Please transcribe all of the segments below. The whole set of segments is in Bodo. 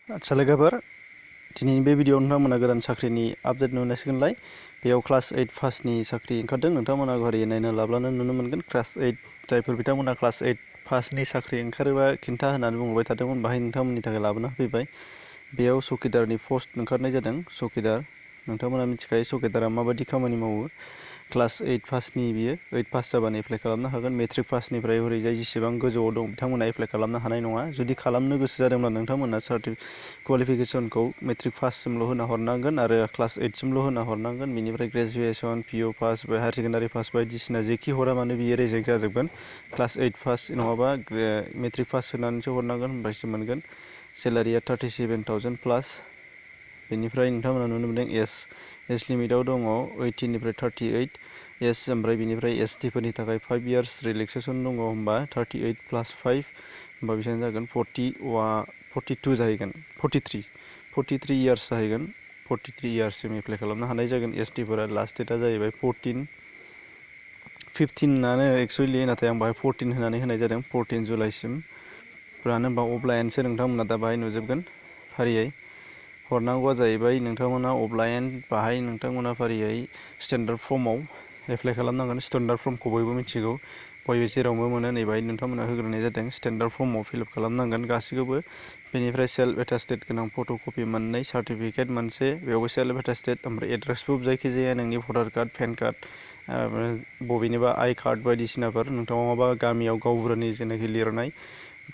आच्छा लोगोफोर दिनैनि बे भिडिअ नोंथांमोना गोदान साख्रिनि आपडेट नुनांसिगोनलाय बेयाव क्लास 8 पासनि साख्रि ओंखारदों नोंथांमोना घरि नायना लाब्लानो नुनो मोनगोन क्लास 8 जायफोर बिथांमोना क्लास 8 पासनि साख्रि ओंखारोबा खिन्था होननानै बुंबाय थादोंमोन बाहाय नोंथांमोननि थाखाय लाबोना फैबाय बेयाव चौकीदारनि पोस्ट ओंखारनाय जादों चौकीदार नोंथांमोना मिथिखायो चौकीदारा माबायदि खामानि मावो क्लास 8 पासनि बियो 8 पास जाबानो एप्लाइ खालामनो हागोन मेट्रिक पासनिफ्राय ओरैजाय जेसेबां गोजौआव दं बिथांमोना एप्लाइ खालामनो हानाय नङा जुदि खालामनो गोसो जादोंब्ला नोंथांमोना क्वालिफिकेसनखौ मेट्रिक पाससिमल' होना हरनांगोन आरो क्लास 8 सिमल' होना हरनांगोन बिनिफ्राय ग्रेजुवेसन पिअ पास बा हायार सेकेन्डारि पास बायदिसिना जेखि हरा मानो बियो रिजेक्ट जाजोबगोन क्लास 8 पास नङाबा मेट्रिक पास होनानैसो हरनांगोन होमबासो मोनगोन सेलारिया 37,000 प्लास बेनिफ्राय नोंथांमोना नुनो मोनदों एज लिमिटआव दङ 18 निफ्राय 38 एस ओमफ्राय बिनिफ्राय एसटि फोरनि थाखाय 5 इयार्स रिलेक्सेसन दङ होमबा 38 प्लास 5 होमबा बेसेबां जागोन 42 जाहैगोन 43 इयार्स जाहैगोन 43 इयार्ससिम एप्लाइ खालामनो हानाय जागोन एसटिफोरा लास्ट डेटआ जाहैबाय 15 एक्सुवेलि नाथाय आं बाहाय 14 होनानै होनाय जादों 14 जुलाइसिम मानो होनबा अब्लायानोसो नोंथांमोना दा बाहाय नुजोबगोन फारियै हरनांगौआ जाहैबाय नोंथांमोना अब्लायन बाहाय नोंथांमोना फारियै स्टेन्डार्ड फर्मआव एप्लाइ खालामनांगोन स्टेन्डार्ड फर्मखौ बयबो मिथिगौ बयबो जेरावबो मोनो नै बाहाय नोंथांमोना होग्रोनाय जादों स्टेन्डार्ड फर्मआव फिलआप खालामनांगोन गासैखौबो बेनिफ्राय सेल्फ एटास्टेड गोनां फट'कपि मोननै सार्टिफिकेट मोनसे बेयावबो सेल्फ एटास्टेड ओमफ्राय एड्रेस प्रुफ जायखिजाया नोंनि भटार कार्ड पेन कार्ड बबेनिबा आइ कार्ड बायदिसिनाफोर नोंथाङा माबा गामियाव गावबुरानि जेनाखि लिरनाय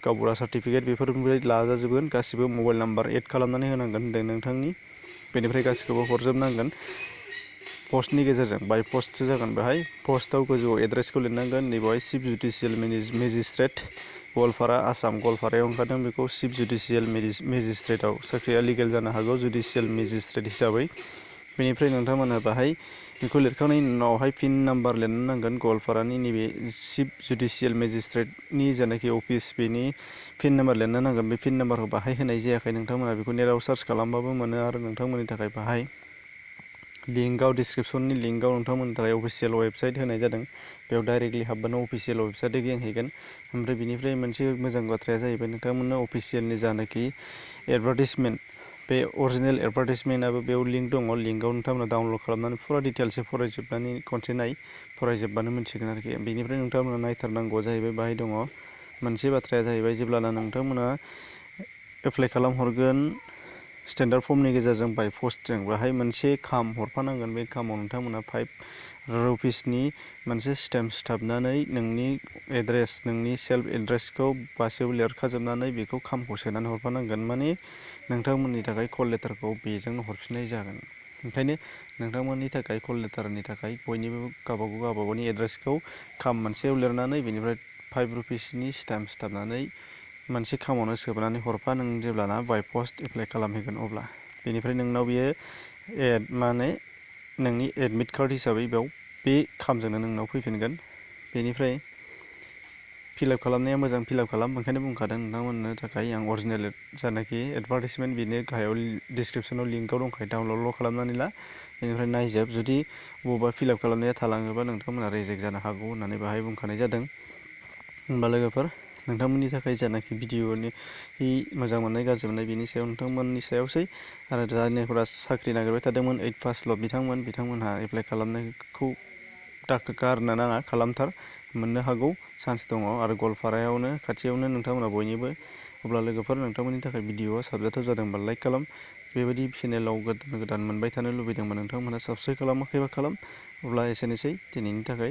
गावबुरा सार्टिफिकेट बेफोरनिफ्राय लाजाजोबगोन गासिबो मबाइल नाम्बार एड खालामनानै होनांगोन होनदों नोंथांनि बेनिफ्राय गासिखौबो हरजोबनांगोन पस्टनि गेजेरजों बाय पस्टसो जागोन बेहाय पस्टआव गोजौआव एड्रेसखौ लिरनांगोन नैबेहाय chief judicial magistrate Goalpara Assam गवालपारायाव ओंखारदों बेखौ चिफ जुडिसियेल मेजिस्ट्रेटआव साख्रिया लिगेल जानो हागौ जुडिसियेल मेजिस्ट्रेट हिसाबै बेनिफ्राय नोंथांमोना बाहाय बेखौ लिरखांनायनि उनावहाय पिन नाम्बार लिरनो नांगोन गवालपारानि नैबे चिफ जुडिसियेल मेजिस्ट्रेटनि जेनाखि अफिस बेनि पिन नाम्बार लिरनो नांगोन बे पिन नाम्बारखौ बाहाय होनाय जायाखै नोंथांमोना बेखौ नेटआव सार्च खालामबाबो मोनो आरो नोंथांमोननि थाखाय बाहाय लिंकआव डिसक्रिपसननि लिंकआव नोंथांमोननि थाखाय अफिसियेल वेबसाइट होनाय जादों बेयाव डाइरेक्टलि हाबबानो अफिसियेल वेबसाइटआ गिंहैगोन ओमफ्राय बिनिफ्राय मोनसे मोजां बाथ्राया जाहैबाय नोंथांमोननो अफिसियेलनि जानाखि एडभार्टाइजमेन्ट बे अरिजिनेल एडभार्टाइजमेन्टआबो बेयाव लिंक दङ लिंकआव नोंथांमोना डाउनलड खालामनानै फुरा डिटेल्सै फरायजोबनानै खनसे फरायजोबबानो मोनसिगोन आरोखि बेनिफ्राय नोंथांमोना नायथारनांगौआ जाहैबाय बाहाय दङ मोनसे बाथ्राया जाहैबाय जेब्लाना नोंथांमोना एप्लाइ खालामहरगोन स्टेन्डार्ड फर्मनि गेजेरजों बाय पस्टजों बाहाय मोनसे खाम हरफानांगोन बे खामाव नोंथांमोना 5 रुपिसनि मोनसे स्टेम्प सिथाबनानै नोंनि एड्रेस नोंनि सेल्फ एड्रेसखौ गासैबो लिरखाजोबनानै बेखौ खामखौ सोनानै हरफानांगोन माने नोंथांमोननि थाखाय कल लेटारखौ बेजोंनो हरफिननाय जागोन ओंखायनो नोंथांमोननि थाखाय कल लेटारनि थाखाय बयनिबो गावबागावनि एड्रेसखौ खाम मोनसेयाव लिरनानै बेनिफ्राय 5 रुपिसनि स्टेम्प सिथाबनानै मोनसे खामावनो सोबनानै हरफा नों जेब्लाना बाय पस्ट एप्लाइ खालामहैगोन अब्ला बेनिफ्राय नोंनाव बियो नोंनि एडमिट कार्ड हिसाबै बेयाव बे खामजोंनो नोंनाव फैफिनगोन बेनिफ्राय फिलआप खालामनाया मोजां फिलआप खालाम ओंखायनो बुंखादों नोंथांमोननो थाखाय आं अरिजिनेल जानाखि एडभार्टाइजमेन्ट बेनो गाहायाव डिसक्रिपसनाव लिंकआव दंखायो डाउनलडल' खालामनानै ला बेनिफ्राय नायजोब जुदि बबेबा फिलआप खालामनाया थालाङोबा नोंथांमोना रिजेक्ट जानो हागौ होननानै बाहाय बुंखानाय जादों होनबा लोगोफोर नोंथांमोननि थाखाय जानाखि भिडिअनि मोजां मोननाय गाज्रि मोननाय बेनि सायाव नोंथांमोननि सायावसै आरो जायफोरा साख्रि नागिरबाय थादोंमोन 8 पासल' बिथांमोनहा एप्लाइ खालामनायखौ गारनो नाङा खालामथार मोननो हागौ चान्स दङ आरो गवालपारायावनो खाथियावनो नोंथांमोना बयनिबो अब्ला लोगोफोर नोंथांमोननि थाखाय भिडिअआ साबजाथाव जादोंबा लाइक खालाम बेबायदि चेनेलाव गोदान मोनबाय थानो लुबैदोंबा नोंथांमोना साबस्क्राइब खालामाखैबा खालाम अब्ला एसेनोसै दिनैनि थाखाय